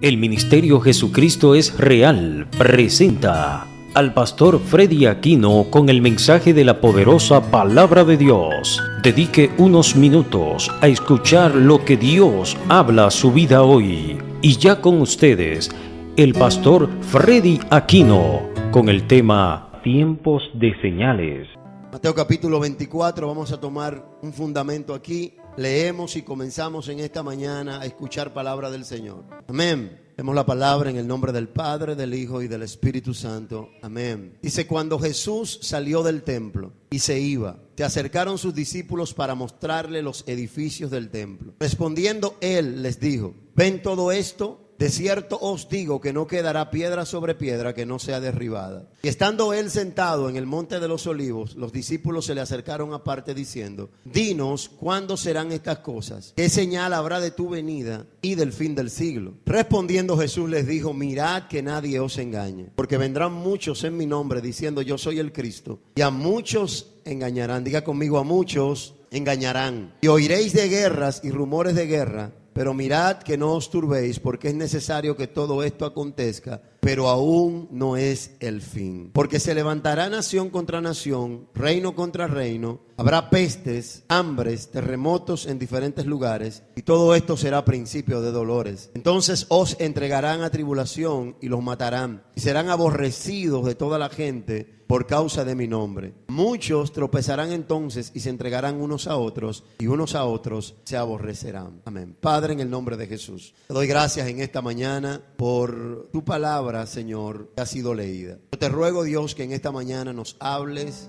El Ministerio Jesucristo es Real presenta al pastor Freddy Aquino con el mensaje de la poderosa palabra de Dios. Dedique unos minutos a escuchar lo que Dios habla a su vida hoy. Y ya con ustedes, el pastor Freddy Aquino con el tema Tiempos de Señales. Mateo capítulo 24, vamos a tomar un fundamento aquí. Leemos y comenzamos en esta mañana a escuchar palabra del Señor. Amén. Leemos la palabra en el nombre del Padre, del Hijo y del Espíritu Santo. Amén. Dice: cuando Jesús salió del templo y se iba, se acercaron sus discípulos para mostrarle los edificios del templo. Respondiendo él les dijo: ¿ven todo esto? De cierto os digo que no quedará piedra sobre piedra que no sea derribada. Y estando él sentado en el monte de los olivos, los discípulos se le acercaron aparte diciendo: dinos, ¿cuándo serán estas cosas? ¿Qué señal habrá de tu venida y del fin del siglo? Respondiendo Jesús les dijo: mirad que nadie os engañe, porque vendrán muchos en mi nombre diciendo: yo soy el Cristo, y a muchos engañarán. Diga conmigo: a muchos engañarán. Y oiréis de guerras y rumores de guerra. Pero mirad que no os turbéis, porque es necesario que todo esto acontezca, pero aún no es el fin. Porque se levantará nación contra nación, reino contra reino, habrá pestes, hambres, terremotos en diferentes lugares, y todo esto será principio de dolores. Entonces os entregarán a tribulación y los matarán, y serán aborrecidos de toda la gente por causa de mi nombre. Muchos tropezarán entonces y se entregarán unos a otros, y unos a otros se aborrecerán. Amén. Padre, en el nombre de Jesús, te doy gracias en esta mañana por tu palabra, Señor, que ha sido leída. Yo te ruego, Dios, que en esta mañana nos hables,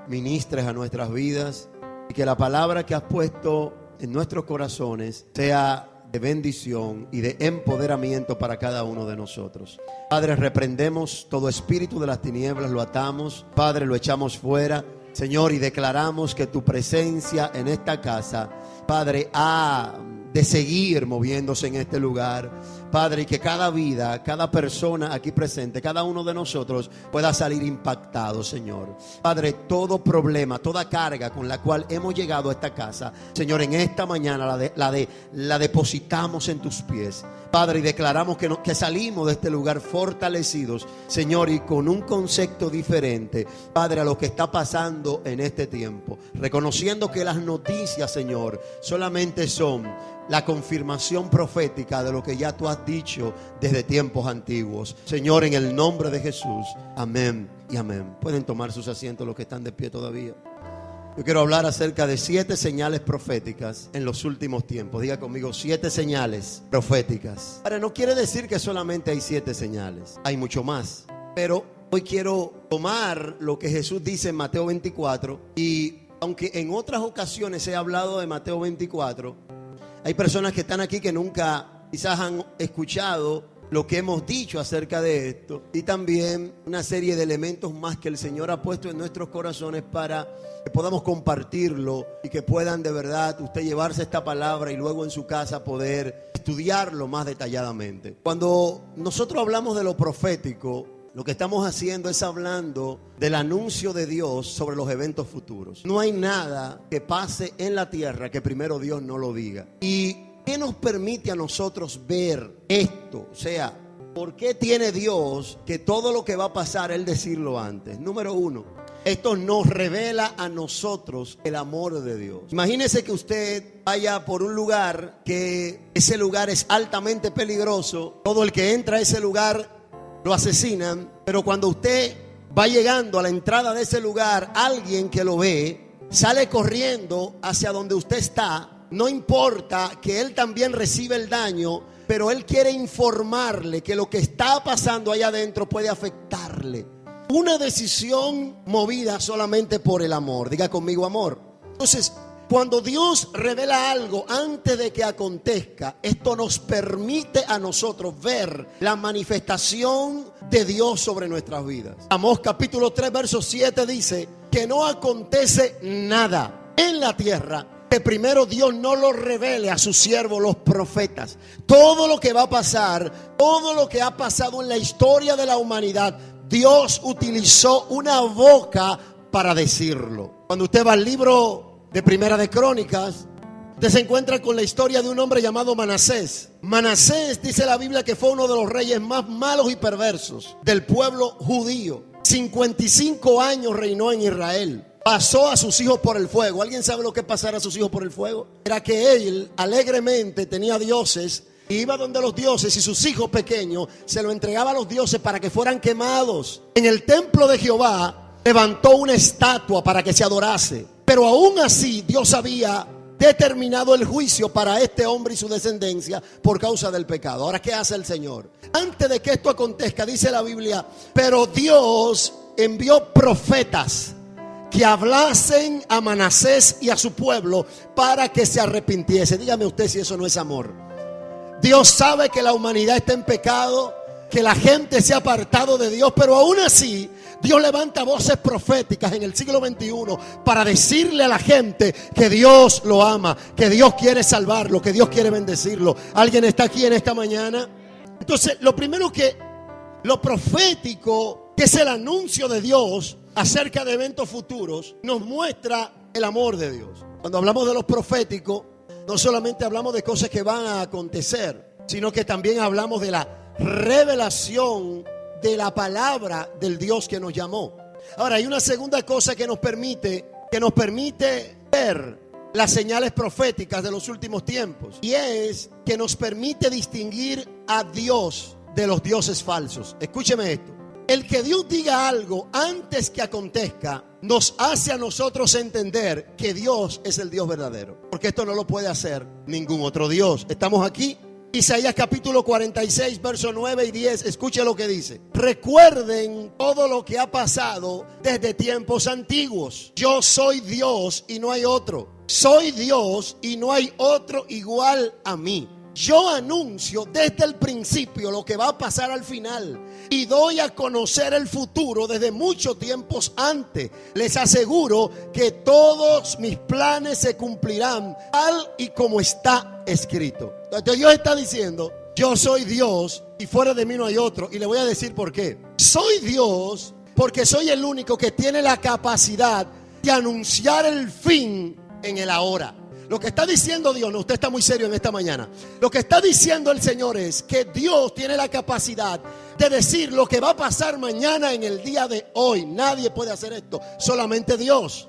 ministres a nuestras vidas, y que la palabra que has puesto en nuestros corazones sea de bendición y de empoderamiento para cada uno de nosotros. Padre, reprendemos todo espíritu de las tinieblas, lo atamos, Padre, lo echamos fuera, Señor, y declaramos que tu presencia en esta casa, Padre, ha de seguir moviéndose en este lugar, Padre, y que cada vida, cada persona aquí presente, cada uno de nosotros pueda salir impactado, Señor. Padre, todo problema, toda carga con la cual hemos llegado a esta casa, Señor, en esta mañana la depositamos en tus pies, Padre, y declaramos que salimos de este lugar fortalecidos, Señor, y con un concepto diferente, Padre, a lo que está pasando en este tiempo, reconociendo que las noticias, Señor, solamente son la confirmación profética de lo que ya tú has dicho desde tiempos antiguos. Señor, en el nombre de Jesús, amén y amén. Pueden tomar sus asientos los que están de pie todavía. Yo quiero hablar acerca de 7 señales proféticas en los últimos tiempos. Diga conmigo: 7 señales proféticas. Ahora, no quiere decir que solamente hay 7 señales, hay mucho más. Pero hoy quiero tomar lo que Jesús dice en Mateo 24. Y aunque en otras ocasiones he hablado de Mateo 24, hay personas que están aquí que nunca quizás han escuchado lo que hemos dicho acerca de esto, y también una serie de elementos más que el Señor ha puesto en nuestros corazones para que podamos compartirlo y que puedan de verdad usted llevarse esta palabra y luego en su casa poder estudiarlo más detalladamente. Cuando nosotros hablamos de lo profético, lo que estamos haciendo es hablando del anuncio de Dios sobre los eventos futuros. No hay nada que pase en la tierra que primero Dios no lo diga. ¿Y qué nos permite a nosotros ver esto? O sea, ¿por qué tiene Dios que todo lo que va a pasar Él decirlo antes? Número 1, esto nos revela a nosotros el amor de Dios. Imagínese que usted vaya por un lugar, que ese lugar es altamente peligroso. Todo el que entra a ese lugar lo asesinan, pero cuando usted va llegando a la entrada de ese lugar, alguien que lo ve sale corriendo hacia donde usted está. No importa que él también recibe el daño, pero él quiere informarle que lo que está pasando allá adentro puede afectarle. Una decisión movida solamente por el amor. Diga conmigo: amor. Entonces, cuando Dios revela algo antes de que acontezca, esto nos permite a nosotros ver la manifestación de Dios sobre nuestras vidas. Amós capítulo 3 verso 7 dice que no acontece nada en la tierra que primero Dios no lo revele a sus siervos los profetas. Todo lo que va a pasar, todo lo que ha pasado en la historia de la humanidad, Dios utilizó una boca para decirlo. Cuando usted va al libro de Primera de Crónicas, Usted se encuentra con la historia de un hombre llamado Manasés. Manasés, dice la Biblia, que fue uno de los reyes más malos y perversos del pueblo judío. 55 años reinó en Israel. Pasó a sus hijos por el fuego. ¿Alguien sabe lo que es pasar a sus hijos por el fuego? Era que él alegremente tenía dioses, iba donde los dioses, y sus hijos pequeños se lo entregaba a los dioses para que fueran quemados. En el templo de Jehová levantó una estatua para que se adorase. Pero aún así Dios había determinado el juicio para este hombre y su descendencia por causa del pecado. Ahora, ¿qué hace el Señor? Antes de que esto acontezca, dice la Biblia, pero Dios envió profetas que hablasen a Manasés y a su pueblo para que se arrepintiese. Dígame usted si eso no es amor. Dios sabe que la humanidad está en pecado, que la gente se ha apartado de Dios, pero aún así Dios levanta voces proféticas en el siglo XXI para decirle a la gente que Dios lo ama, que Dios quiere salvarlo, que Dios quiere bendecirlo. ¿Alguien está aquí en esta mañana? Entonces, lo profético, que es el anuncio de Dios acerca de eventos futuros, nos muestra el amor de Dios. Cuando hablamos de los proféticos, no solamente hablamos de cosas que van a acontecer, sino que también hablamos de la revelación de la palabra del Dios que nos llamó. Ahora, hay una segunda cosa que nos permite ver las señales proféticas de los últimos tiempos, y es que nos permite distinguir a Dios de los dioses falsos. Escúcheme esto. El que Dios diga algo antes que acontezca nos hace a nosotros entender que Dios es el Dios verdadero, porque esto no lo puede hacer ningún otro Dios. Estamos aquí. Isaías capítulo 46, versos 9 y 10. Escuche lo que dice. Recuerden todo lo que ha pasado desde tiempos antiguos. Yo soy Dios y no hay otro. Soy Dios y no hay otro igual a mí. Yo anuncio desde el principio lo que va a pasar al final y doy a conocer el futuro desde muchos tiempos antes. Les aseguro que todos mis planes se cumplirán tal y como está escrito. Entonces Dios está diciendo, yo soy Dios y fuera de mí no hay otro. Y le voy a decir por qué. Soy Dios porque soy el único que tiene la capacidad de anunciar el fin en el ahora. Lo que está diciendo Dios, no, usted está muy serio en esta mañana. Lo que está diciendo el Señor es que Dios tiene la capacidad de decir lo que va a pasar mañana en el día de hoy. Nadie puede hacer esto, solamente Dios.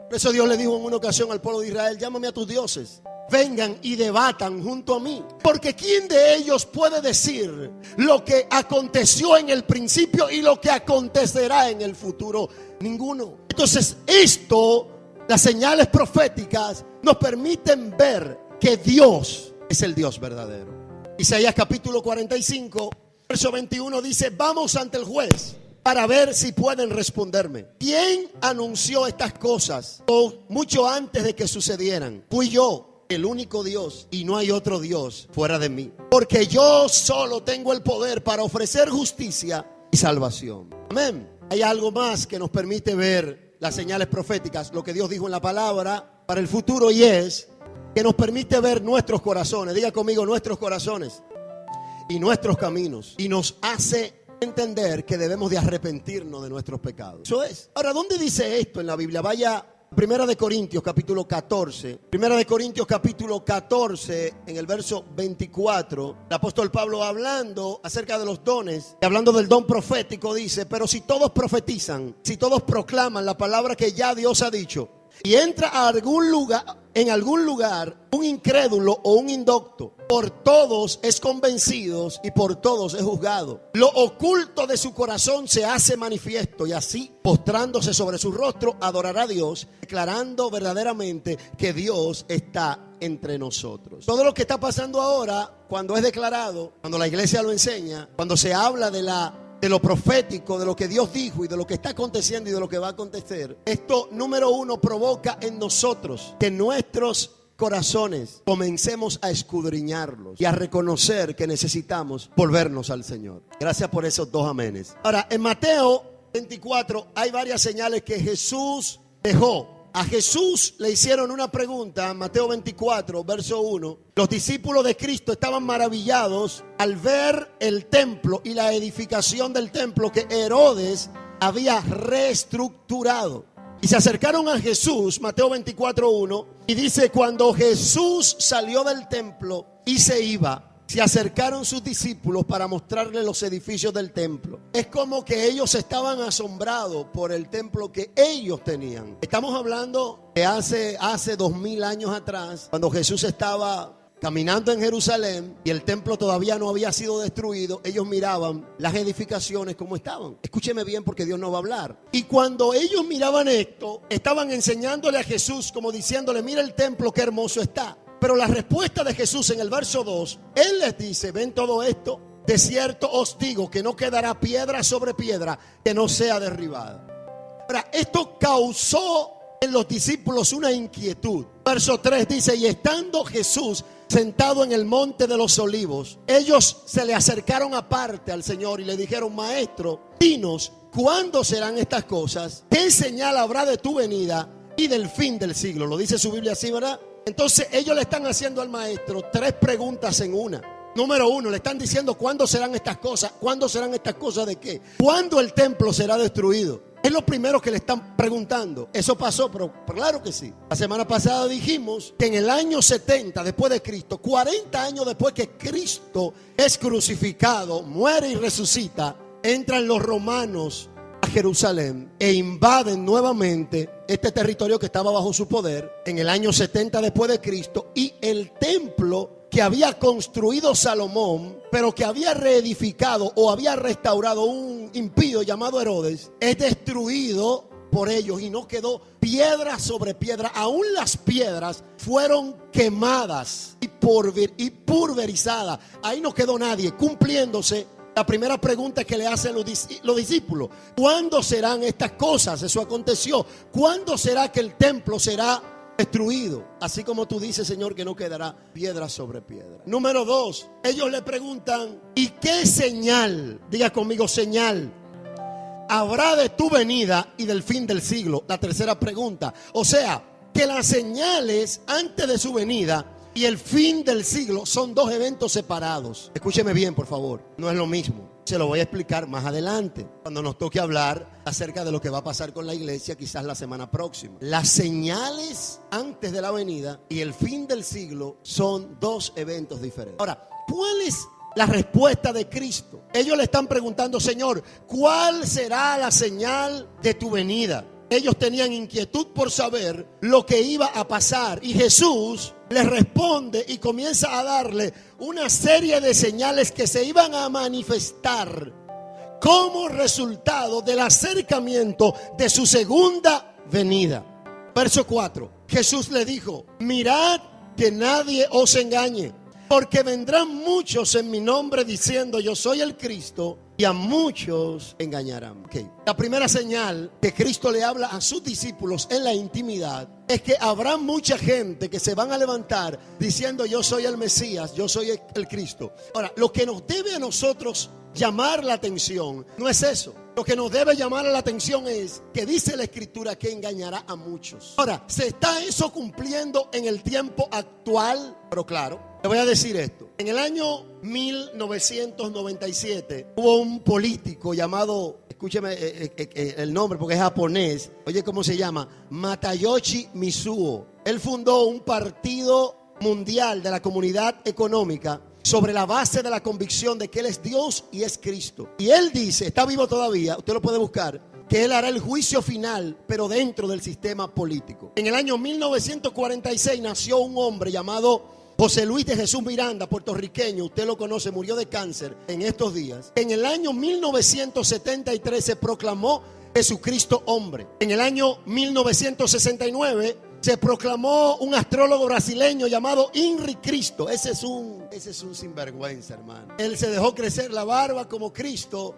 Por eso Dios le dijo en una ocasión al pueblo de Israel, llámame a tus dioses, vengan y debatan junto a mí. Porque ¿quién de ellos puede decir lo que aconteció en el principio y lo que acontecerá en el futuro? Ninguno. Entonces las señales proféticas nos permiten ver que Dios es el Dios verdadero. Isaías capítulo 45, verso 21 dice, vamos ante el juez para ver si pueden responderme. ¿Quién anunció estas cosas mucho antes de que sucedieran? Fui yo, el único Dios, y no hay otro Dios fuera de mí. Porque yo solo tengo el poder para ofrecer justicia y salvación. Amén. Hay algo más que nos permite ver las señales proféticas, lo que Dios dijo en la palabra para el futuro, y es que nos permite ver nuestros corazones. Diga conmigo, nuestros corazones y nuestros caminos, y nos hace entender que debemos de arrepentirnos de nuestros pecados. Eso es. Ahora, ¿dónde dice esto en la Biblia? Vaya Primera de Corintios capítulo 14. Primera de Corintios capítulo 14, en el verso 24, el apóstol Pablo, hablando acerca de los dones y hablando del don profético, dice, pero si todos profetizan, si todos proclaman la palabra que ya Dios ha dicho, y entra a en algún lugar un incrédulo o un indocto, por todos es convencido y por todos es juzgado. Lo oculto de su corazón se hace manifiesto, y así, postrándose sobre su rostro, adorará a Dios, declarando verdaderamente que Dios está entre nosotros. Todo lo que está pasando ahora, cuando es declarado, cuando la iglesia lo enseña, cuando se habla de lo profético, de lo que Dios dijo y de lo que está aconteciendo y de lo que va a acontecer, esto, número uno, provoca en nosotros que nuestros corazones comencemos a escudriñarlos y a reconocer que necesitamos volvernos al Señor. Gracias por esos dos amenes. Ahora, en Mateo 24 hay varias señales que Jesús dejó. A Jesús le hicieron una pregunta, Mateo 24, verso 1. Los discípulos de Cristo estaban maravillados al ver el templo y la edificación del templo que Herodes había reestructurado. Y se acercaron a Jesús, Mateo 24, 1, Y dice, cuando Jesús salió del templo y se iba, se acercaron sus discípulos para mostrarle los edificios del templo. Es como que ellos estaban asombrados por el templo que ellos tenían. Estamos hablando de hace 2000 años atrás, cuando Jesús estaba caminando en Jerusalén y el templo todavía no había sido destruido. Ellos miraban las edificaciones como estaban. Escúcheme bien, porque Dios no va a hablar. Y cuando ellos miraban esto, estaban enseñándole a Jesús, como diciéndole, mira el templo, qué hermoso está. Pero la respuesta de Jesús en el verso 2, Él les dice, ven todo esto, de cierto os digo que no quedará piedra sobre piedra que no sea derribada. Ahora, esto causó en los discípulos una inquietud. Verso 3 dice, y estando Jesús sentado en el monte de los olivos, ellos se le acercaron aparte al Señor y le dijeron, maestro, dinos, ¿cuándo serán estas cosas? ¿Qué señal habrá de tu venida y del fin del siglo? Lo dice su Biblia así, ¿verdad? Entonces ellos le están haciendo al maestro 3 preguntas en una. Número 1, le están diciendo ¿cuándo serán estas cosas? ¿Cuándo serán estas cosas de qué? ¿Cuándo el templo será destruido? Es lo primero que le están preguntando. Eso pasó, pero claro que sí. La semana pasada dijimos que en el año 70 después de Cristo, 40 años después que Cristo es crucificado, muere y resucita, entran los romanos a Jerusalén e invaden nuevamente este territorio que estaba bajo su poder en el año 70 después de Cristo, y el templo que había construido Salomón, pero que había reedificado o había restaurado un impío llamado Herodes, es destruido por ellos y no quedó piedra sobre piedra. Aún las piedras fueron quemadas y pulverizadas. Ahí no quedó nadie, cumpliéndose la primera pregunta que le hacen los discípulos. ¿Cuándo serán estas cosas? Eso aconteció. ¿Cuándo será que el templo será destruido? Así como tú dices, Señor, que no quedará piedra sobre piedra. Número 2, ellos le preguntan, ¿y qué señal? Diga conmigo, señal habrá de tu venida y del fin del siglo. La tercera pregunta. O sea, que las señales antes de su venida y el fin del siglo son 2 eventos separados. Escúcheme bien, por favor. No es lo mismo. Se lo voy a explicar más adelante, cuando nos toque hablar acerca de lo que va a pasar con la iglesia, quizás la semana próxima. Las señales antes de la venida y el fin del siglo son 2 eventos diferentes. Ahora, ¿cuál es la respuesta de Cristo? Ellos le están preguntando, Señor, ¿cuál será la señal de tu venida? Ellos tenían inquietud por saber lo que iba a pasar, y Jesús les responde y comienza a darle una serie de señales que se iban a manifestar como resultado del acercamiento de su segunda venida. Verso 4, Jesús le dijo, mirad que nadie os engañe, porque vendrán muchos en mi nombre diciendo yo soy el Cristo, y a muchos engañarán. La primera señal que Cristo le habla a sus discípulos en la intimidad es que habrá mucha gente que se van a levantar diciendo yo soy el Mesías, yo soy el Cristo. Ahora, lo que nos debe a nosotros llamar la atención no es eso. Lo que nos debe llamar la atención es que dice la Escritura que engañará a muchos. Ahora, ¿se está eso cumpliendo en el tiempo actual? Pero claro, te voy a decir esto. En el año 1997 hubo un político llamado, escúcheme el nombre porque es japonés. Oye, ¿cómo se llama? Masayoshi Mizuo. Él fundó un partido mundial de la comunidad económica sobre la base de la convicción de que Él es Dios y es Cristo. Y Él dice, está vivo todavía, usted lo puede buscar, que Él hará el juicio final, pero dentro del sistema político. En el año 1946 nació un hombre llamado José Luis de Jesús Miranda, puertorriqueño, usted lo conoce, murió de cáncer en estos días. En el año 1973 se proclamó Jesucristo hombre. En el año 1969 se proclamó un astrólogo brasileño llamado Henri Cristo. Ese es un sinvergüenza, hermano. Él se dejó crecer la barba como Cristo.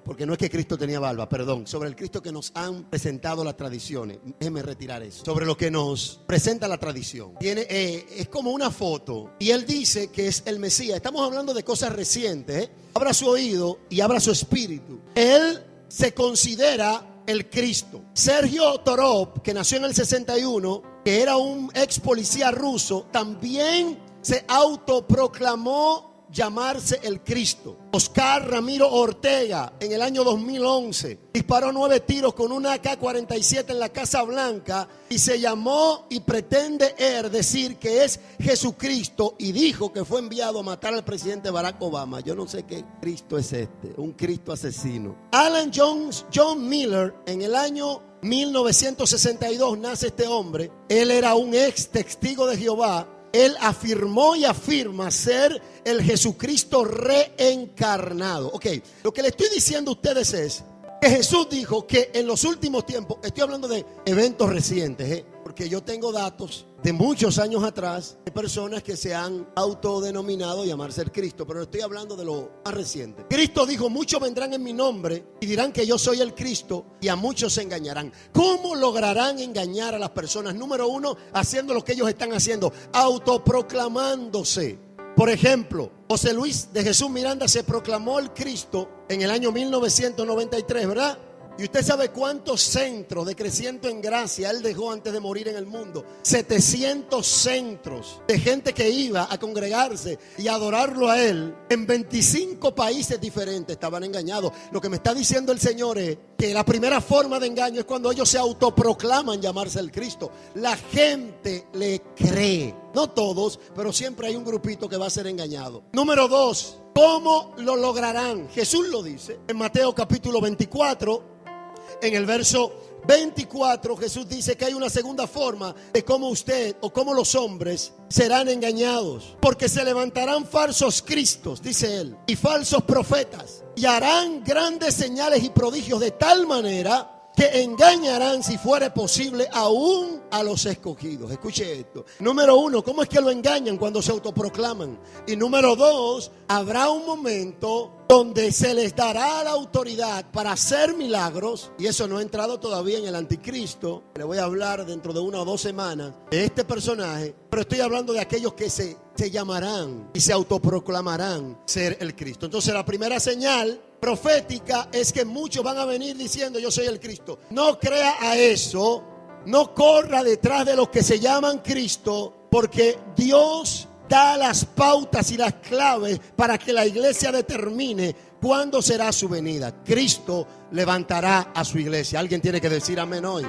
Porque no es que Cristo tenía barba, sobre el Cristo que nos han presentado las tradiciones. Déjeme retirar eso. Sobre lo que nos presenta la tradición. Es como una foto y él dice que es el Mesías. Estamos hablando de cosas recientes. Abra su oído y abra su espíritu. Él se considera el Cristo. Sergio Torov, que nació en el 61, que era un ex policía ruso, también se autoproclamó llamarse el Cristo. Oscar Ramiro Ortega en el año 2011 disparó 9 tiros con una AK-47 en la Casa Blanca y se llamó y pretende decir que es Jesucristo, y dijo que fue enviado a matar al presidente Barack Obama. Yo no sé qué Cristo es este, un Cristo asesino. Alan John Miller en el año 1962 nace este hombre. Él era un ex testigo de Jehová. Él afirmó y afirma ser el Jesucristo reencarnado. Ok, lo que le estoy diciendo a ustedes es que Jesús dijo que en los últimos tiempos, estoy hablando de eventos recientes, porque yo tengo datos de muchos años atrás de personas que se han autodenominado llamarse el Cristo, pero estoy hablando de lo más reciente. Cristo dijo: muchos vendrán en mi nombre y dirán que yo soy el Cristo, y a muchos se engañarán. ¿Cómo lograrán engañar a las personas? Número uno, haciendo lo que ellos están haciendo, autoproclamándose. Por ejemplo, José Luis de Jesús Miranda se proclamó el Cristo en el año 1993, ¿verdad? Y usted sabe cuántos centros de Creciendo en Gracia él dejó antes de morir en el mundo. 700 centros de gente que iba a congregarse y a adorarlo a él en 25 países diferentes. Estaban engañados. Lo que me está diciendo el Señor es que la primera forma de engaño es cuando ellos se autoproclaman llamarse el Cristo. La gente le cree. No todos, pero siempre hay un grupito que va a ser engañado. Número 2, ¿cómo lo lograrán? Jesús lo dice en Mateo capítulo 24. En el verso 24 Jesús dice que hay una segunda forma de cómo usted o cómo los hombres serán engañados. Porque se levantarán falsos cristos, dice él, y falsos profetas, y harán grandes señales y prodigios de tal manera que engañarán, si fuere posible, aún a los escogidos. Escuche esto. Número 1, ¿cómo es que lo engañan? Cuando se autoproclaman. Y número 2, habrá un momento donde se les dará la autoridad para hacer milagros. Y eso no ha entrado todavía en el anticristo. Le voy a hablar dentro de 1 o 2 semanas de este personaje. Pero estoy hablando de aquellos que se llamarán y se autoproclamarán ser el Cristo. Entonces la primera señal profética es que muchos van a venir diciendo: yo soy el Cristo. No crea a eso. No corra detrás de los que se llaman Cristo, porque Dios da las pautas y las claves para que la iglesia determine cuándo será su venida. Cristo levantará a su iglesia. Alguien tiene que decir amén hoy.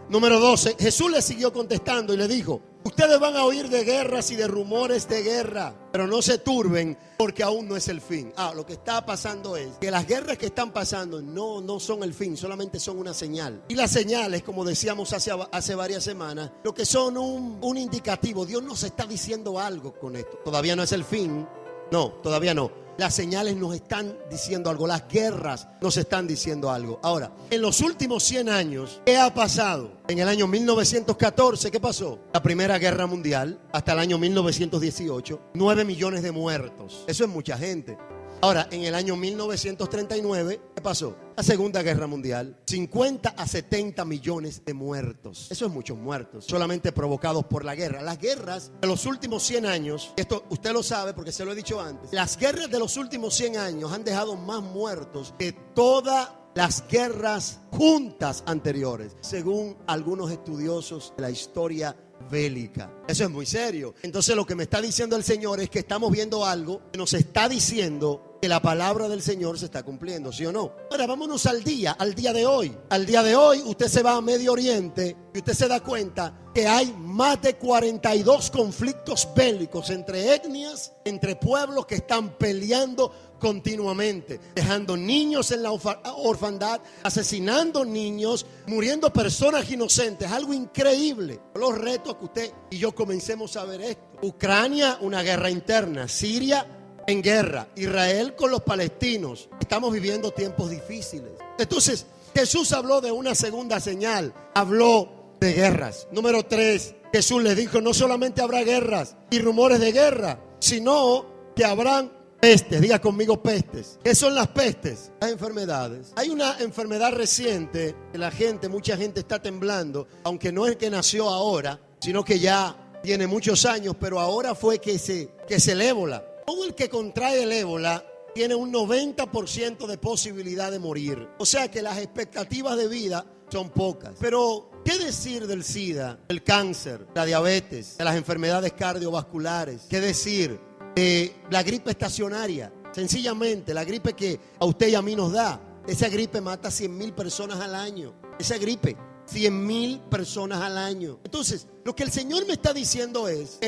Número 12, Jesús le siguió contestando y le dijo: ustedes van a oír de guerras y de rumores de guerra, pero no se turben, porque aún no es el fin. Lo que está pasando es que las guerras que están pasando no son el fin, solamente son una señal. Y las señales, como decíamos hace varias semanas, lo que son un indicativo. Dios nos está diciendo algo con esto. Todavía no es el fin. No, todavía no. Las señales nos están diciendo algo. Las guerras nos están diciendo algo. Ahora, en los últimos 100 años, ¿qué ha pasado? En el año 1914, ¿qué pasó? La Primera Guerra Mundial, hasta el año 1918, 9 millones de muertos. Eso es mucha gente. Ahora, en el año 1939, ¿qué pasó? La Segunda Guerra Mundial, 50 a 70 millones de muertos. Eso es muchos muertos, solamente provocados por la guerra. Las guerras de los últimos 100 años, esto usted lo sabe porque se lo he dicho antes, las guerras de los últimos 100 años han dejado más muertos que todas las guerras juntas anteriores, según algunos estudiosos de la historia bélica. Eso es muy serio. Entonces lo que me está diciendo el Señor es que estamos viendo algo que nos está diciendo que la palabra del Señor se está cumpliendo, ¿sí o no? Ahora vámonos al día de hoy. Al día de hoy usted se va a Medio Oriente y usted se da cuenta que hay más de 42 conflictos bélicos entre etnias, entre pueblos que están peleando continuamente, dejando niños en la orfandad, asesinando niños, muriendo personas inocentes. Algo increíble. Los reto a que usted y yo comencemos a ver esto. Ucrania, una guerra interna. Siria, en guerra. Israel con los palestinos. Estamos viviendo tiempos difíciles. Entonces, Jesús habló de una segunda señal. Habló de guerras. Número 3, Jesús le dijo: no solamente habrá guerras y rumores de guerra, sino que habrán pestes. Diga conmigo pestes. ¿Qué son las pestes? Las enfermedades. Hay una enfermedad reciente que mucha gente está temblando, aunque no es que nació ahora, sino que ya tiene muchos años, pero ahora fue que es el ébola. Todo el que contrae el ébola tiene un 90% de posibilidad de morir. O sea que las expectativas de vida son pocas. Pero ¿qué decir del SIDA, el cáncer, la diabetes, de las enfermedades cardiovasculares? ¿Qué decir la gripe estacionaria. Sencillamente, la gripe que a usted y a mí nos da. Esa gripe mata 100,000 personas al año. Esa gripe, 100,000 personas al año. Entonces, lo que el Señor me está diciendo es,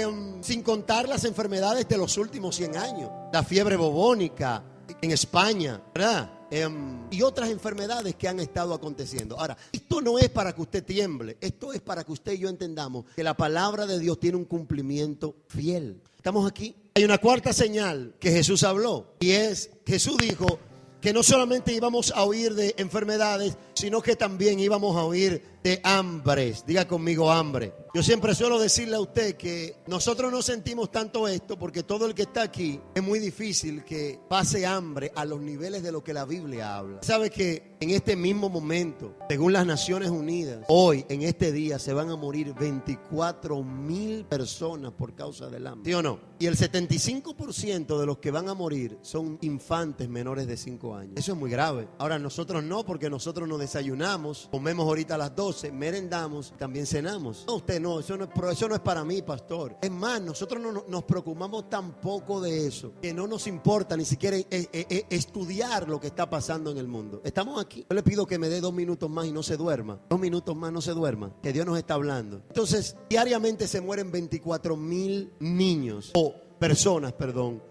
sin contar las enfermedades de los últimos 100 años, la fiebre bubónica en España, ¿verdad? Y otras enfermedades que han estado aconteciendo. Ahora, esto no es para que usted tiemble, esto es para que usted y yo entendamos que la palabra de Dios tiene un cumplimiento fiel. ¿Estamos aquí? Hay una cuarta señal que Jesús habló, y es, Jesús dijo que no solamente íbamos a oír de enfermedades, sino que también íbamos a oír de hambres. Diga conmigo, hambre. Yo siempre suelo decirle a usted que nosotros no sentimos tanto esto porque todo el que está aquí es muy difícil que pase hambre a los niveles de lo que la Biblia habla. ¿Sabe que en este mismo momento, según las Naciones Unidas, hoy, en este día, se van a morir 24,000 personas por causa del hambre? ¿Sí o no? Y el 75% de los que van a morir son infantes menores de 5 años. Eso es muy grave. Ahora, nosotros no, porque nosotros nos desayunamos, comemos ahorita a las 12, merendamos, también cenamos. No, usted no, eso no es para mí, pastor. Es más, nosotros no nos preocupamos tampoco de eso, que no nos importa ni siquiera estudiar lo que está pasando en el mundo. Estamos aquí. Yo le pido que me dé 2 minutos más y no se duerma. 2 minutos más, no se duerma, que Dios nos está hablando. Entonces, diariamente se mueren 24,000 niños o personas,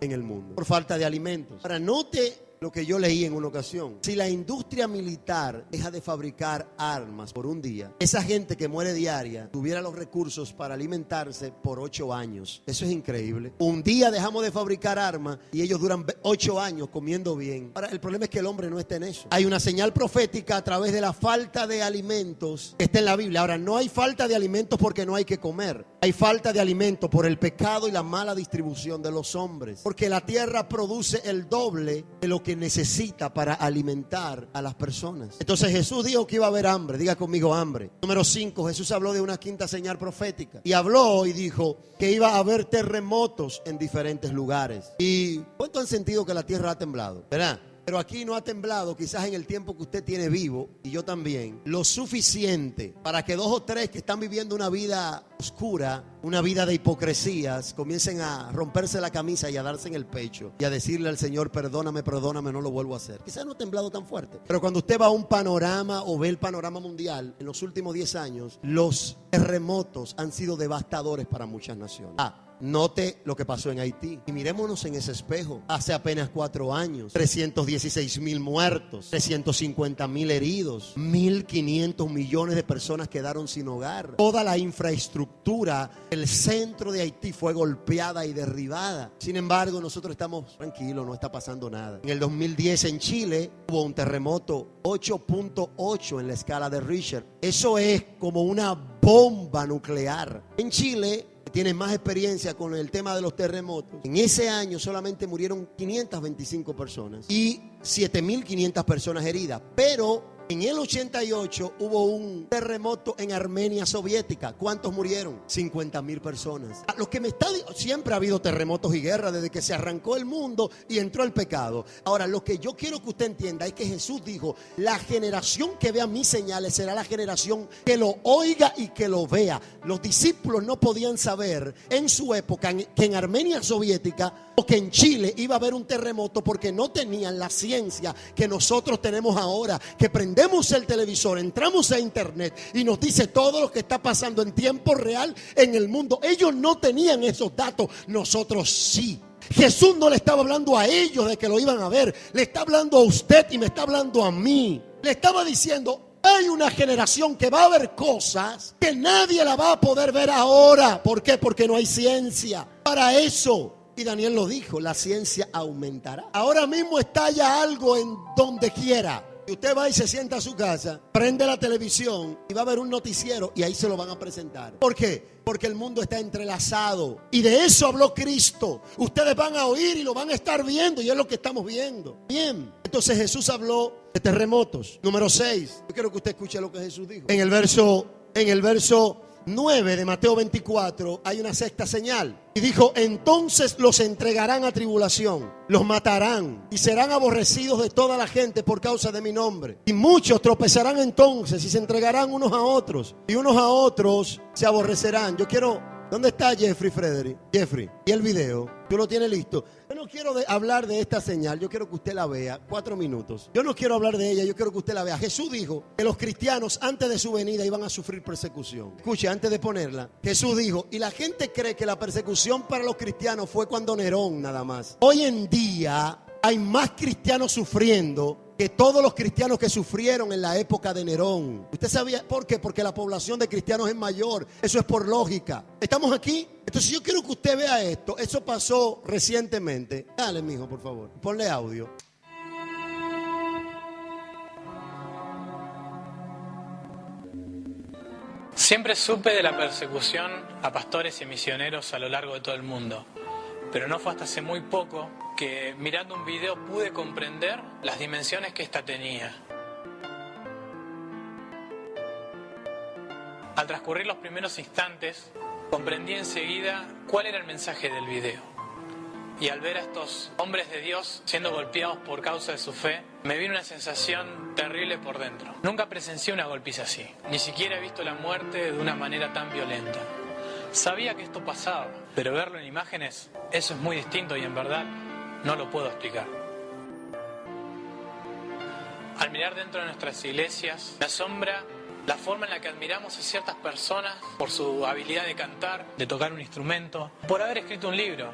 en el mundo por falta de alimentos. Ahora, note lo que yo leí en una ocasión. Si la industria militar deja de fabricar armas por un día, esa gente que muere diaria tuviera los recursos para alimentarse por 8 años. Eso es increíble. Un día dejamos de fabricar armas y ellos duran 8 años comiendo bien. Ahora, el problema es que el hombre no está en eso. Hay una señal profética a través de la falta de alimentos que está en la Biblia. Ahora, no hay falta de alimentos porque no hay que comer. Hay falta de alimentos por el pecado y la mala distribución de los hombres. Porque la tierra produce el doble de lo que necesita para alimentar a las personas. Entonces Jesús dijo que iba a haber hambre. Diga conmigo, hambre. Número 5, Jesús habló de una quinta señal profética. Y habló y dijo que iba a haber terremotos en diferentes lugares. ¿Y cuánto han sentido que la tierra ha temblado? ¿Verdad? Pero aquí no ha temblado, quizás en el tiempo que usted tiene vivo, y yo también, lo suficiente para que 2 o 3 que están viviendo una vida oscura, una vida de hipocresías, comiencen a romperse la camisa y a darse en el pecho y a decirle al Señor, perdóname, no lo vuelvo a hacer. Quizás no ha temblado tan fuerte, pero cuando usted va a un panorama o ve el panorama mundial, en los últimos 10 años, los terremotos han sido devastadores para muchas naciones. Note lo que pasó en Haití y mirémonos en ese espejo. Hace apenas 4 años, 316,000 muertos, 350,000 heridos, 1.500 millones de personas quedaron sin hogar. Toda la infraestructura, el centro de Haití fue golpeada y derribada. Sin embargo, nosotros estamos tranquilos, no está pasando nada. En el 2010 en Chile hubo un terremoto 8.8 en la escala de Richter. Eso es como una bomba nuclear. En Chile, tiene más experiencia con el tema de los terremotos, en ese año solamente murieron 525 personas y 7,500 personas heridas. Pero en el 88 hubo un terremoto en Armenia soviética. ¿Cuántos murieron? 50,000 personas. Lo que me está siempre ha habido terremotos y guerras desde que se arrancó el mundo y entró el pecado. Ahora, lo que yo quiero que usted entienda es que Jesús dijo, la generación que vea mis señales será la generación que lo oiga y que lo vea. Los discípulos no podían saber en su época que en Armenia soviética o que en Chile iba a haber un terremoto porque no tenían la ciencia que nosotros tenemos ahora, que prendemos el televisor, entramos a internet y nos dice todo lo que está pasando en tiempo real en el mundo. Ellos no tenían esos datos, nosotros sí. Jesús no le estaba hablando a ellos de que lo iban a ver, le está hablando a usted y me está hablando a mí. Le estaba diciendo, hay una generación que va a ver cosas que nadie la va a poder ver ahora. ¿Por qué? Porque no hay ciencia para eso. Y Daniel lo dijo, la ciencia aumentará. Ahora mismo estalla algo en donde quiera. Y usted va y se sienta a su casa, prende la televisión y va a ver un noticiero y ahí se lo van a presentar. ¿Por qué? Porque el mundo está entrelazado. Y de eso habló Cristo. Ustedes van a oír y lo van a estar viendo y es lo que estamos viendo. Bien. Entonces Jesús habló de terremotos. Número 6. Yo quiero que usted escuche lo que Jesús dijo. En el verso 9 de Mateo 24 hay una sexta señal. Y dijo, entonces los entregarán a tribulación, los matarán y serán aborrecidos de toda la gente por causa de mi nombre. Y muchos tropezarán entonces y se entregarán unos a otros y unos a otros se aborrecerán. Yo quiero ¿Dónde está Jeffrey Frederick? Jeffrey, ¿y el video? ¿Tú lo tienes listo? Yo no quiero hablar de esta señal, yo quiero que usted la vea. 4 minutos. Yo no quiero hablar de ella, yo quiero que usted la vea. Jesús dijo que los cristianos antes de su venida iban a sufrir persecución. Escuche, antes de ponerla, Jesús dijo, y la gente cree que la persecución para los cristianos fue cuando Nerón nada más. Hoy en día hay más cristianos sufriendo que todos los cristianos que sufrieron en la época de Nerón. ¿Usted sabía por qué? Porque la población de cristianos es mayor. Eso es por lógica. ¿Estamos aquí? Entonces yo quiero que usted vea esto. Eso pasó recientemente. Dale, mijo, por favor. Ponle audio. Siempre supe de la persecución a pastores y misioneros a lo largo de todo el mundo. Pero no fue hasta hace muy poco que mirando un video pude comprender las dimensiones que esta tenía. Al transcurrir los primeros instantes, comprendí enseguida cuál era el mensaje del video. Y al ver a estos hombres de Dios siendo golpeados por causa de su fe, me vino una sensación terrible por dentro. Nunca presencié una golpiza así, ni siquiera he visto la muerte de una manera tan violenta. Sabía que esto pasaba, pero verlo en imágenes, eso es muy distinto y en verdad no lo puedo explicar. Al mirar dentro de nuestras iglesias, me asombra la forma en la que admiramos a ciertas personas por su habilidad de cantar, de tocar un instrumento, por haber escrito un libro.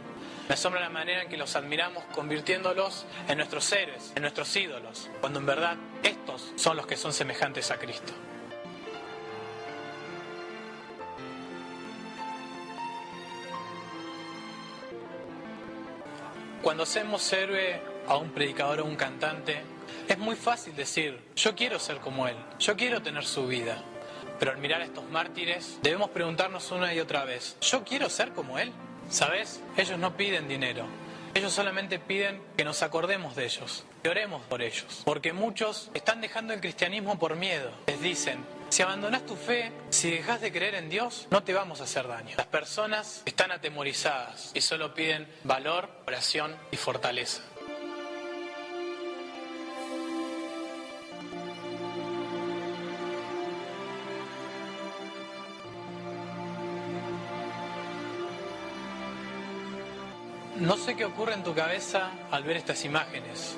Me asombra la manera en que los admiramos convirtiéndolos en nuestros héroes, en nuestros ídolos, cuando en verdad estos son los que son semejantes a Cristo. Cuando hacemos héroe a un predicador o un cantante, es muy fácil decir, yo quiero ser como él, yo quiero tener su vida. Pero al mirar a estos mártires, debemos preguntarnos una y otra vez, ¿yo quiero ser como él? ¿Sabes? Ellos no piden dinero. Ellos solamente piden que nos acordemos de ellos, que oremos por ellos. Porque muchos están dejando el cristianismo por miedo. Les dicen, si abandonas tu fe, si dejas de creer en Dios, no te vamos a hacer daño. Las personas están atemorizadas y solo piden valor, oración y fortaleza. No sé qué ocurre en tu cabeza al ver estas imágenes,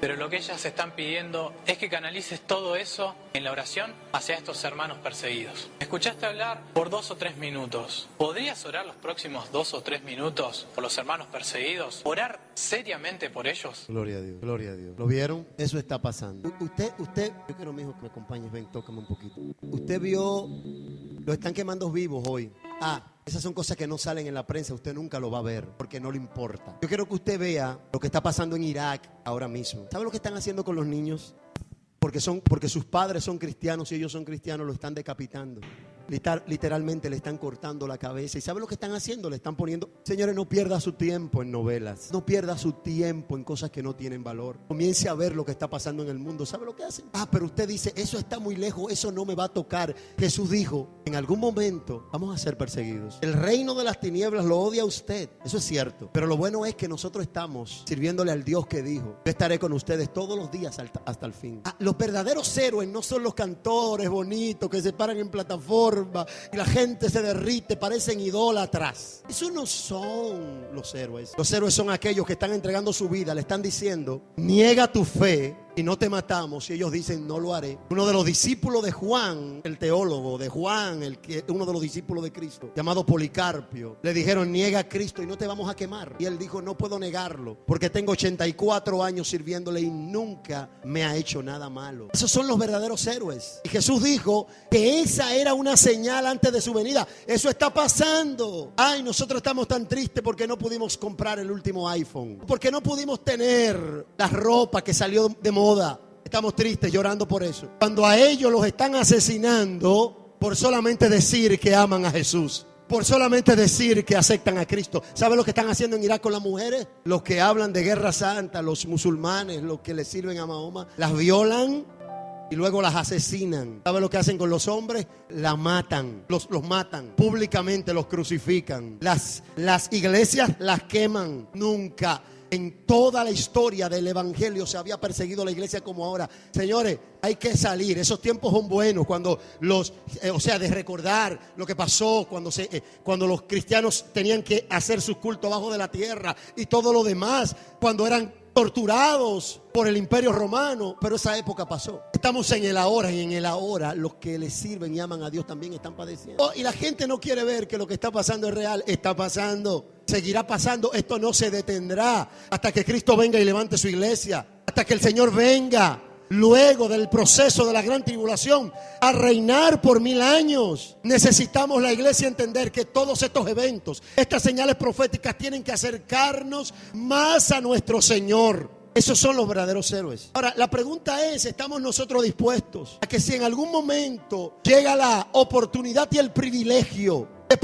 pero lo que ellas están pidiendo es que canalices todo eso en la oración hacia estos hermanos perseguidos. Me escuchaste hablar por 2 o 3 minutos. ¿Podrías orar los próximos 2 o 3 minutos por los hermanos perseguidos? ¿Orar seriamente por ellos? Gloria a Dios, gloria a Dios. ¿Lo vieron? Eso está pasando. Usted, yo quiero, mijo, que me acompañes. Ven, tócame un poquito. Usted vio, lo están quemando vivos hoy. Esas son cosas que no salen en la prensa, usted nunca lo va a ver porque no le importa. Yo quiero que usted vea lo que está pasando en Irak ahora mismo. ¿Sabe lo que están haciendo con los niños? Porque sus padres son cristianos y ellos son cristianos, lo están decapitando. Literalmente le están cortando la cabeza. ¿Y sabe lo que están haciendo? Le están poniendo... Señores, no pierda su tiempo en novelas. No pierda su tiempo en cosas que no tienen valor. Comience a ver lo que está pasando en el mundo. ¿Sabe lo que hacen? Pero usted dice, eso está muy lejos, eso no me va a tocar. Jesús dijo, en algún momento vamos a ser perseguidos. El reino de las tinieblas lo odia a usted. Eso es cierto. Pero lo bueno es que nosotros estamos sirviéndole al Dios que dijo, yo estaré con ustedes todos los días hasta el fin. Los verdaderos héroes no son los cantores bonitos que se paran en plataforma y la gente se derrite, parecen idólatras. Esos no son los héroes. Los héroes son aquellos que están entregando su vida, le están diciendo, niega tu fe y no te matamos. Y ellos dicen, no lo haré. Uno de los discípulos de Juan, el teólogo de Juan, uno de los discípulos de Cristo, llamado Policarpio, le dijeron, niega a Cristo y no te vamos a quemar. Y él dijo, no puedo negarlo porque tengo 84 años sirviéndole y nunca me ha hecho nada malo. Esos son los verdaderos héroes. Y Jesús dijo que esa era una señal antes de su venida. Eso está pasando. Nosotros estamos tan tristes porque no pudimos comprar el último iPhone, porque no pudimos tener la ropa que salió de moda. Estamos tristes, llorando por eso. Cuando a ellos los están asesinando por solamente decir que aman a Jesús, por solamente decir que aceptan a Cristo. ¿Sabe lo que están haciendo en Irak con las mujeres? Los que hablan de guerra santa, los musulmanes, los que le sirven a Mahoma, las violan y luego las asesinan. ¿Sabe lo que hacen con los hombres? Las matan, los matan públicamente, los crucifican. Las iglesias las queman. Nunca en toda la historia del evangelio se había perseguido la iglesia como ahora. Señores, hay que salir. Esos tiempos son buenos cuando de recordar lo que pasó cuando los cristianos tenían que hacer su culto abajo de la tierra y todo lo demás, cuando eran torturados por el imperio romano. Pero esa época pasó. Estamos en el ahora, y en el ahora los que les sirven y aman a Dios también están padeciendo. Y la gente no quiere ver que lo que está pasando es real. Está pasando, seguirá pasando. Esto no se detendrá hasta que Cristo venga y levante su iglesia, hasta que el Señor venga luego del proceso de la gran tribulación a reinar por 1000 años. Necesitamos la iglesia entender que todos estos eventos, estas señales proféticas, tienen que acercarnos más a nuestro Señor. Esos son los verdaderos héroes. Ahora, la pregunta es, ¿estamos nosotros dispuestos a que si en algún momento llega la oportunidad y el privilegio de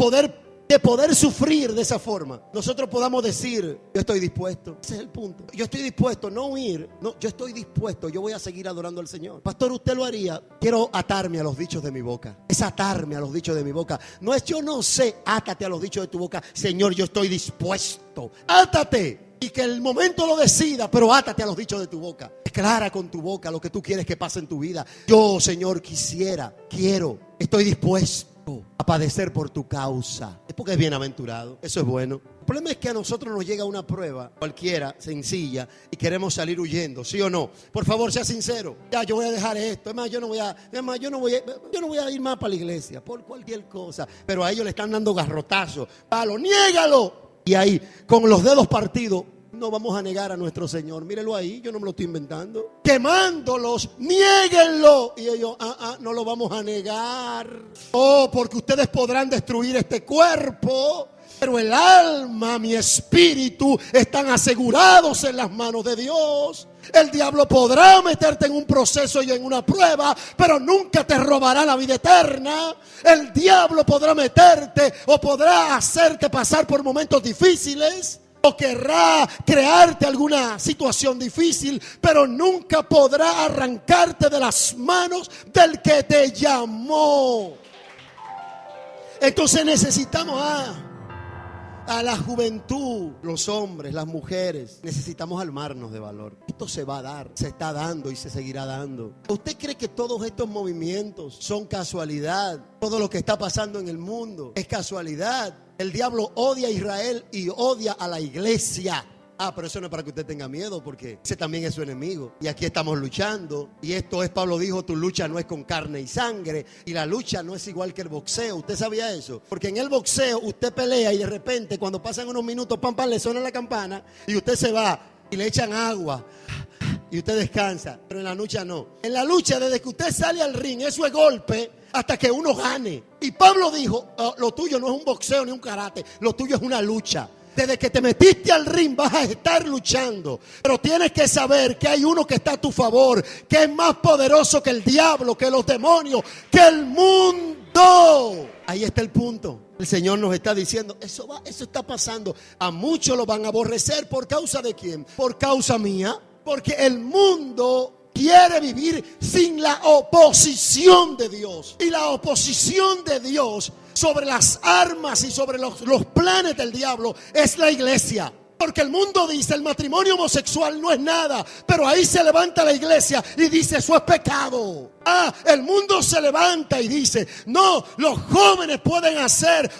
poder sufrir de esa forma, nosotros podamos decir, yo estoy dispuesto? Ese es el punto. Yo estoy dispuesto, no huir. No, yo estoy dispuesto, yo voy a seguir adorando al Señor. Pastor, ¿usted lo haría? Quiero atarme a los dichos de mi boca. Es atarme a los dichos de mi boca. No es yo no sé, átate a los dichos de tu boca. Señor, yo estoy dispuesto. Átate. Y que el momento lo decida, pero átate a los dichos de tu boca. Declara con tu boca lo que tú quieres que pase en tu vida. Yo, Señor, quiero, estoy dispuesto a padecer por tu causa. Es porque es bienaventurado. Eso es bueno. El problema es que a nosotros nos llega una prueba cualquiera, sencilla, y queremos salir huyendo, ¿sí o no? Por favor, sea sincero. Ya, yo voy a dejar esto. Es más, yo no voy a ir más para la iglesia por cualquier cosa. Pero a ellos le están dando garrotazos. Palo, niégalo. Y ahí, con los dedos partidos, no vamos a negar a nuestro Señor. Mírelo ahí, yo no me lo estoy inventando. Quemándolos, niéguenlo. Y ellos, no lo vamos a negar. Oh, porque ustedes podrán destruir este cuerpo, pero el alma, mi espíritu, están asegurados en las manos de Dios. El diablo podrá meterte en un proceso y en una prueba, pero nunca te robará la vida eterna. El diablo podrá meterte o podrá hacerte pasar por momentos difíciles, o querrá crearte alguna situación difícil, pero nunca podrá arrancarte de las manos del que te llamó. Entonces necesitamos a la juventud, los hombres, las mujeres, necesitamos armarnos de valor. Esto se va a dar, se está dando y se seguirá dando. ¿Usted cree que todos estos movimientos son casualidad? Todo lo que está pasando en el mundo es casualidad. El diablo odia a Israel y odia a la iglesia. Pero eso no es para que usted tenga miedo, porque ese también es su enemigo. Y aquí estamos luchando. Y esto es, Pablo dijo, tu lucha no es con carne y sangre. Y la lucha no es igual que el boxeo. ¿Usted sabía eso? Porque en el boxeo usted pelea y de repente cuando pasan unos minutos, pam, le suena la campana y usted se va y le echan agua y usted descansa. Pero en la lucha no. En la lucha, desde que usted sale al ring, eso es golpe hasta que uno gane. Y Pablo dijo, lo tuyo no es un boxeo ni un karate, lo tuyo es una lucha. Desde que te metiste al ring vas a estar luchando. Pero tienes que saber que hay uno que está a tu favor, que es más poderoso que el diablo, que los demonios, que el mundo. Ahí está el punto. El Señor nos está diciendo, eso está pasando. A muchos lo van a aborrecer. ¿Por causa de quién? Por causa mía. Porque el mundo quiere vivir sin la oposición de Dios. Y la oposición de Dios sobre las armas y sobre los planes del diablo es la iglesia. Porque el mundo dice, el matrimonio homosexual no es nada, pero ahí se levanta la iglesia y dice, eso es pecado. El mundo se levanta y dice, no, los jóvenes pueden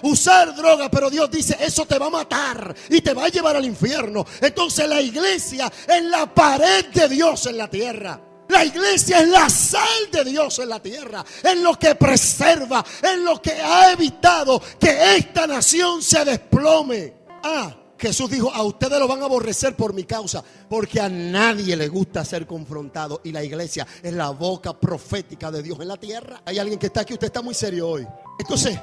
usar droga, pero Dios dice, eso te va a matar y te va a llevar al infierno. Entonces la iglesia es la pared de Dios en la tierra. La iglesia es la sal de Dios en la tierra, en lo que preserva, en lo que ha evitado que esta nación se desplome. Jesús dijo, a ustedes lo van a aborrecer por mi causa, porque a nadie le gusta ser confrontado, y la iglesia es la boca profética de Dios en la tierra. Hay alguien que está aquí, usted está muy serio hoy. Entonces,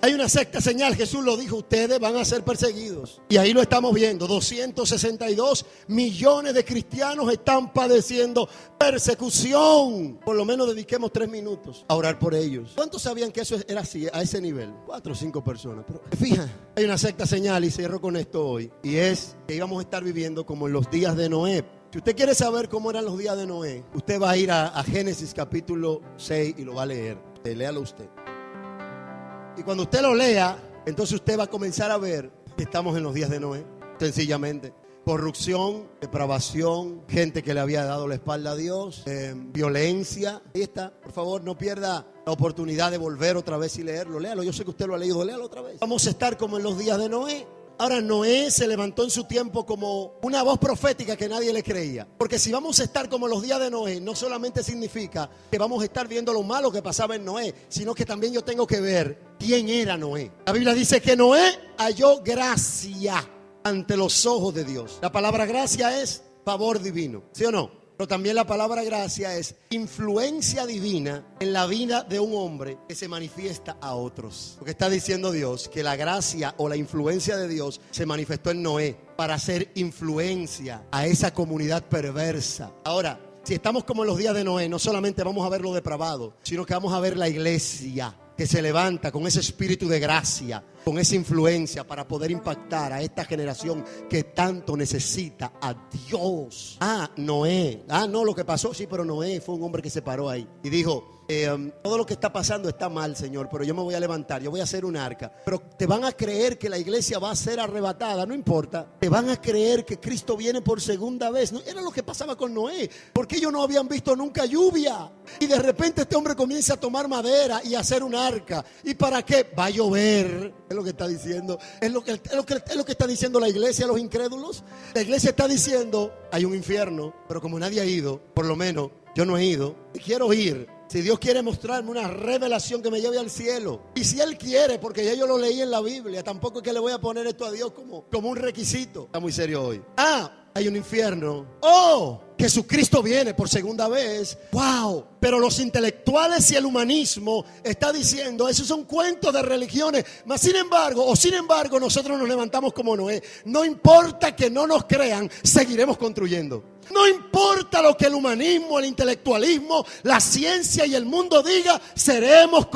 hay una sexta señal, Jesús lo dijo, ustedes van a ser perseguidos. Y ahí lo estamos viendo, 262 millones de cristianos están padeciendo persecución. Por lo menos dediquemos 3 minutos a orar por ellos. ¿Cuántos sabían que eso era así, a ese nivel? 4 o 5 personas. Pero fíjate, hay una sexta señal y cierro con esto hoy. Y es que íbamos a estar viviendo como en los días de Noé. Si usted quiere saber cómo eran los días de Noé, usted va a ir a Génesis capítulo 6 y lo va a leer. Léalo usted. Y cuando usted lo lea, entonces usted va a comenzar a ver que estamos en los días de Noé, sencillamente. corrupción, depravación, gente que le había dado la espalda a Dios, violencia. Ahí está, por favor, no pierda la oportunidad de volver otra vez y leerlo. Léalo, yo sé que usted lo ha leído, léalo otra vez. Vamos a estar como en los días de Noé. Ahora, Noé se levantó en su tiempo como una voz profética que nadie le creía. Porque si vamos a estar como los días de Noé, no solamente significa que vamos a estar viendo lo malo que pasaba en Noé, sino que también yo tengo que ver quién era Noé. La Biblia dice que Noé halló gracia ante los ojos de Dios. La palabra gracia es favor divino, ¿sí o no? Pero también la palabra gracia es influencia divina en la vida de un hombre que se manifiesta a otros. Porque está diciendo Dios que la gracia o la influencia de Dios se manifestó en Noé para hacer influencia a esa comunidad perversa. Ahora, si estamos como en los días de Noé, no solamente vamos a ver lo depravado, sino que vamos a ver la iglesia que se levanta con ese espíritu de gracia, con esa influencia para poder impactar a esta generación que tanto necesita a Dios. Noé. No, lo que pasó, sí, pero Noé fue un hombre que se paró ahí y dijo: todo lo que está pasando está mal, Señor, pero yo me voy a levantar, yo voy a hacer un arca. Pero te van a creer que la iglesia va a ser arrebatada, no importa. Te van a creer que Cristo viene por segunda vez. No, era lo que pasaba con Noé, porque ellos no habían visto nunca lluvia. Y de repente este hombre comienza a tomar madera y a hacer un arca. ¿Y para qué? Va a llover. Es lo que está diciendo. Es lo que está diciendo la iglesia a los incrédulos. La iglesia está diciendo: hay un infierno, pero como nadie ha ido, por lo menos yo no he ido y quiero ir. Si Dios quiere mostrarme una revelación que me lleve al cielo, y si Él quiere, porque ya yo lo leí en la Biblia, tampoco es que le voy a poner esto a Dios como un requisito. Está muy serio hoy. Hay un infierno. Jesucristo viene por segunda vez. ¡Wow! Pero los intelectuales y el humanismo está diciendo: esos son cuentos de religiones. Sin embargo, nosotros nos levantamos como Noé. No importa que no nos crean, seguiremos construyendo. No importa lo que el humanismo, el intelectualismo, la ciencia y el mundo diga, seguiremos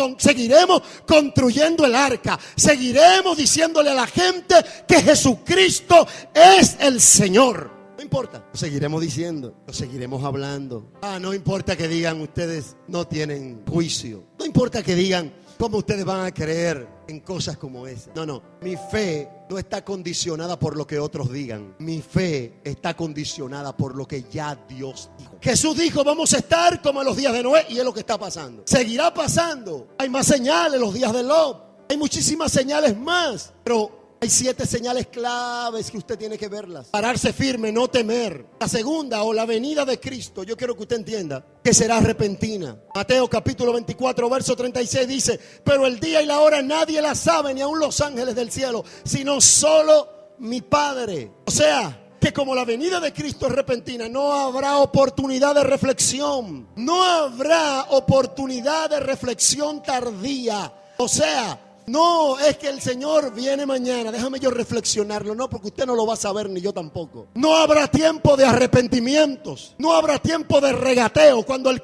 construyendo el arca. Seguiremos diciéndole a la gente que Jesucristo es el Señor. No importa, lo seguiremos diciendo, lo seguiremos hablando. No importa que digan ustedes no tienen juicio. No importa que digan cómo ustedes van a creer en cosas como esas. No, mi fe no está condicionada por lo que otros digan. Mi fe está condicionada por lo que ya Dios dijo. Jesús dijo: vamos a estar como en los días de Noé, y es lo que está pasando. Seguirá pasando. Hay más señales, los días de Lot. Hay muchísimas señales más, pero hay 7 señales claves que usted tiene que verlas. Pararse firme, no temer. La segunda, o la venida de Cristo, yo quiero que usted entienda que será repentina. Mateo capítulo 24, verso 36 dice: pero el día y la hora nadie la sabe, ni aun los ángeles del cielo, sino solo mi Padre. O sea, que como la venida de Cristo es repentina, no habrá oportunidad de reflexión. No habrá oportunidad de reflexión tardía. O sea, no es que el Señor viene mañana, déjame yo reflexionarlo. No, porque usted no lo va a saber, ni yo tampoco. No habrá tiempo de arrepentimientos. No habrá tiempo de regateo. Cuando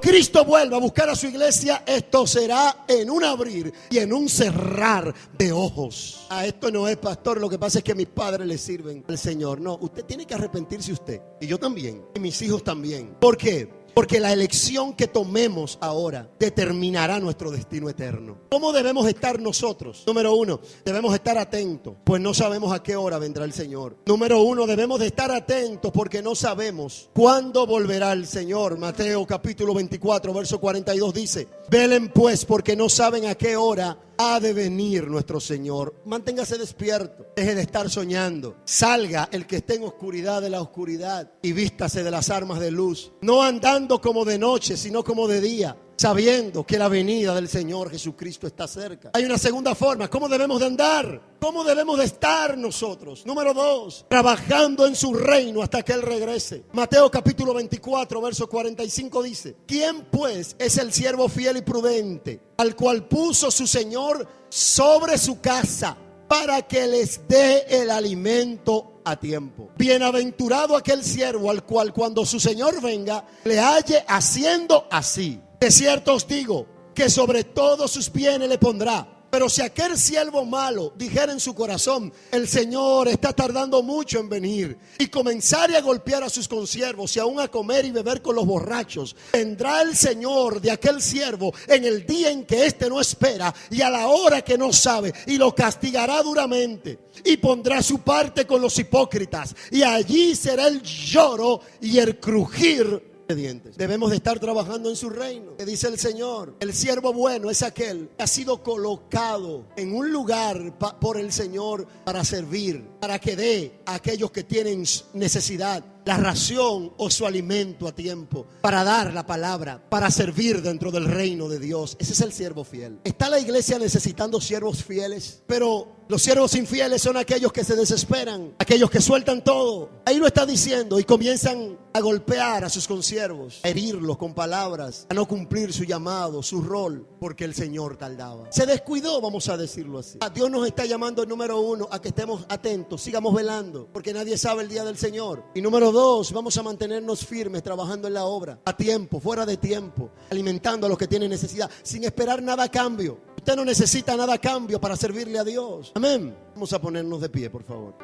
Cristo vuelva a buscar a su iglesia, esto será en un abrir y en un cerrar de ojos. Esto no es, pastor, lo que pasa es que mis padres le sirven al Señor. No, usted tiene que arrepentirse, usted. Y yo también. Y mis hijos también. ¿Por qué? Porque la elección que tomemos ahora determinará nuestro destino eterno. ¿Cómo debemos estar nosotros? Número 1, debemos estar atentos, pues no sabemos a qué hora vendrá el Señor. Número 1, debemos de estar atentos porque no sabemos cuándo volverá el Señor. Mateo capítulo 24, verso 42 dice: velen pues, porque no saben a qué hora ha de venir nuestro Señor. Manténgase despierto, deje de estar soñando. Salga el que esté en oscuridad de la oscuridad y vístase de las armas de luz, no andando como de noche, sino como de día, sabiendo que la venida del Señor Jesucristo está cerca. Hay una segunda forma. ¿Cómo debemos de andar? ¿Cómo debemos de estar nosotros? Número 2, trabajando en su reino hasta que Él regrese. Mateo capítulo 24, verso 45 dice: ¿quién pues es el siervo fiel y prudente, al cual puso su Señor sobre su casa, para que les dé el alimento a tiempo? Bienaventurado aquel siervo al cual cuando su Señor venga le halle haciendo así. De cierto os digo que sobre todos sus bienes le pondrá. Pero si aquel siervo malo dijera en su corazón: el Señor está tardando mucho en venir, y comenzare a golpear a sus consiervos y aún a comer y beber con los borrachos, vendrá el Señor de aquel siervo en el día en que éste no espera y a la hora que no sabe, y lo castigará duramente, y pondrá su parte con los hipócritas, y allí será el lloro y el crujir de dientes. Debemos de estar trabajando en su reino. Que dice el Señor: el siervo bueno es aquel que ha sido colocado en un lugar por el Señor para servir, para que dé a aquellos que tienen necesidad la ración o su alimento a tiempo, para dar la palabra, para servir dentro del reino de Dios. Ese es el siervo fiel. ¿Está la iglesia necesitando siervos fieles? Pero los siervos infieles son aquellos que se desesperan, aquellos que sueltan todo. Ahí lo está diciendo, y comienzan a golpear a sus consiervos, a herirlos con palabras, a no cumplir su llamado, su rol, porque el Señor tardaba. Se descuidó, vamos a decirlo así. Dios nos está llamando, número uno, a que estemos atentos, sigamos velando, porque nadie sabe el día del Señor. Y número dos, vamos a mantenernos firmes trabajando en la obra, a tiempo, fuera de tiempo, alimentando a los que tienen necesidad, sin esperar nada a cambio. Usted no necesita nada a cambio para servirle a Dios. Amén. Vamos a ponernos de pie, por favor.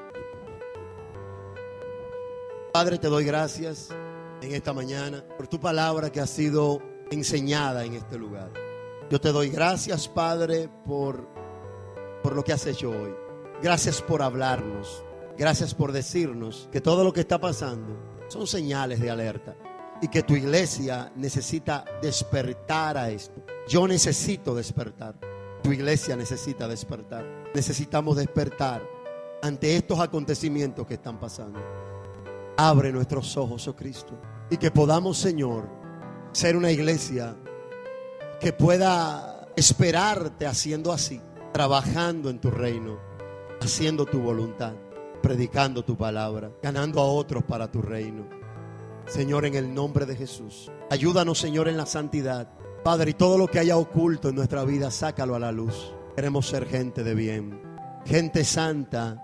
Padre, te doy gracias en esta mañana por tu palabra que ha sido enseñada en este lugar. Yo te doy gracias, Padre, por lo que has hecho hoy. Gracias por hablarnos. Gracias por decirnos que todo lo que está pasando son señales de alerta y que tu iglesia necesita despertar a esto. Yo necesito despertar. Tu iglesia necesita despertar. Necesitamos despertar ante estos acontecimientos que están pasando. Abre nuestros ojos, oh Cristo, y que podamos, Señor, ser una iglesia que pueda esperarte haciendo así, trabajando en tu reino, haciendo tu voluntad, predicando tu palabra, ganando a otros para tu reino. Señor, en el nombre de Jesús, ayúdanos, Señor, en la santidad. Padre, y todo lo que haya oculto en nuestra vida, sácalo a la luz. Queremos ser gente de bien, gente santa,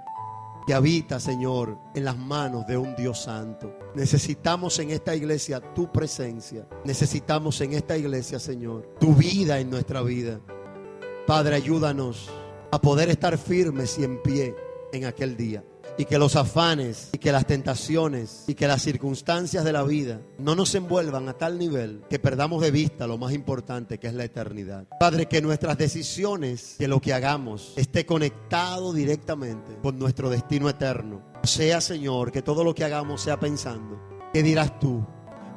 que habita, Señor, en las manos de un Dios santo. Necesitamos en esta iglesia tu presencia. Necesitamos en esta iglesia, Señor, tu vida en nuestra vida. Padre, ayúdanos a poder estar firmes y en pie en aquel día. Y que los afanes, y que las tentaciones, y que las circunstancias de la vida no nos envuelvan a tal nivel que perdamos de vista lo más importante, que es la eternidad. Padre, que nuestras decisiones, que lo que hagamos esté conectado directamente con nuestro destino eterno. Sea, Señor, que todo lo que hagamos sea pensando: ¿qué dirás tú?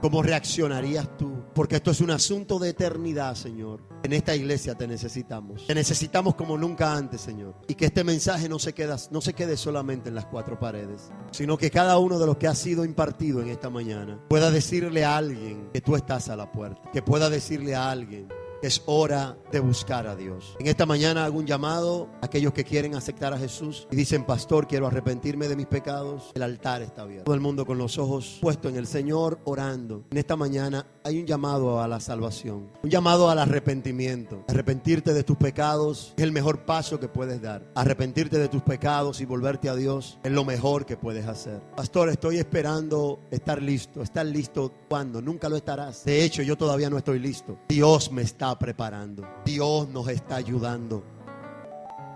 ¿Cómo reaccionarías tú? Porque esto es un asunto de eternidad, Señor. En esta iglesia te necesitamos. Te necesitamos como nunca antes, Señor. Y que este mensaje no se quede solamente en las cuatro paredes, sino que cada uno de los que ha sido impartido en esta mañana pueda decirle a alguien que tú estás a la puerta. Que pueda decirle a alguien que es hora de buscar a Dios. En esta mañana hago un llamado a aquellos que quieren aceptar a Jesús y dicen: pastor, quiero arrepentirme de mis pecados. El altar está abierto. Todo el mundo con los ojos puestos en el Señor, orando. En esta mañana hay un llamado a la salvación, un llamado al arrepentimiento. Arrepentirte de tus pecados es el mejor paso que puedes dar. Arrepentirte de tus pecados y volverte a Dios es lo mejor que puedes hacer. Pastor, estoy esperando estar listo. ¿Estás listo cuándo? Nunca lo estarás. De hecho, yo todavía no estoy listo. Dios me está preparando. Dios nos está ayudando.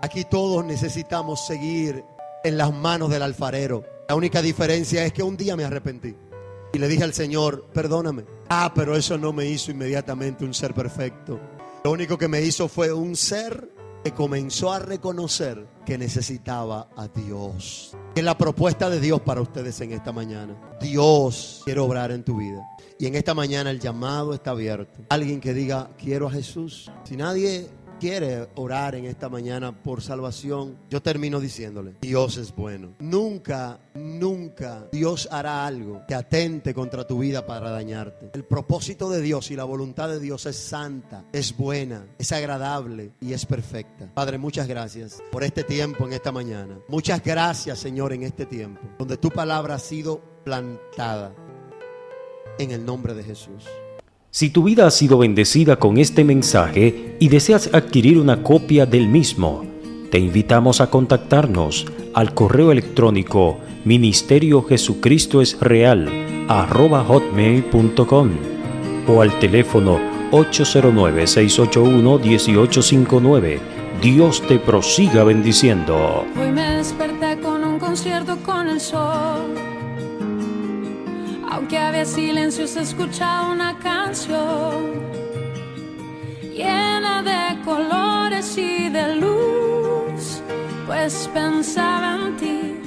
Aquí todos necesitamos seguir en las manos del alfarero. La única diferencia es que un día me arrepentí y le dije al Señor: perdóname. Pero eso no me hizo inmediatamente un ser perfecto. Lo único que me hizo fue un ser que comenzó a reconocer que necesitaba a Dios. Es la propuesta de Dios para ustedes en esta mañana. Dios quiere obrar en tu vida. Y en esta mañana el llamado está abierto. Alguien que diga: quiero a Jesús. Si nadie quiere orar en esta mañana por salvación, yo termino diciéndole: Dios es bueno. Nunca Dios hará algo que atente contra tu vida para dañarte. El propósito de Dios y la voluntad de Dios es santa, es buena, es agradable y es perfecta. Padre, muchas gracias por este tiempo en esta mañana. Muchas gracias, Señor, en este tiempo donde tu palabra ha sido plantada. En el nombre de Jesús. Si tu vida ha sido bendecida con este mensaje y deseas adquirir una copia del mismo, te invitamos a contactarnos al correo electrónico ministeriojesucristoesreal@hotmail.com o al teléfono 809-681-1859. Dios te prosiga bendiciendo. Hoy me desperté con un concierto con el sol. Aunque había silencio, se escuchaba una canción llena de colores y de luz, pues pensaba en ti.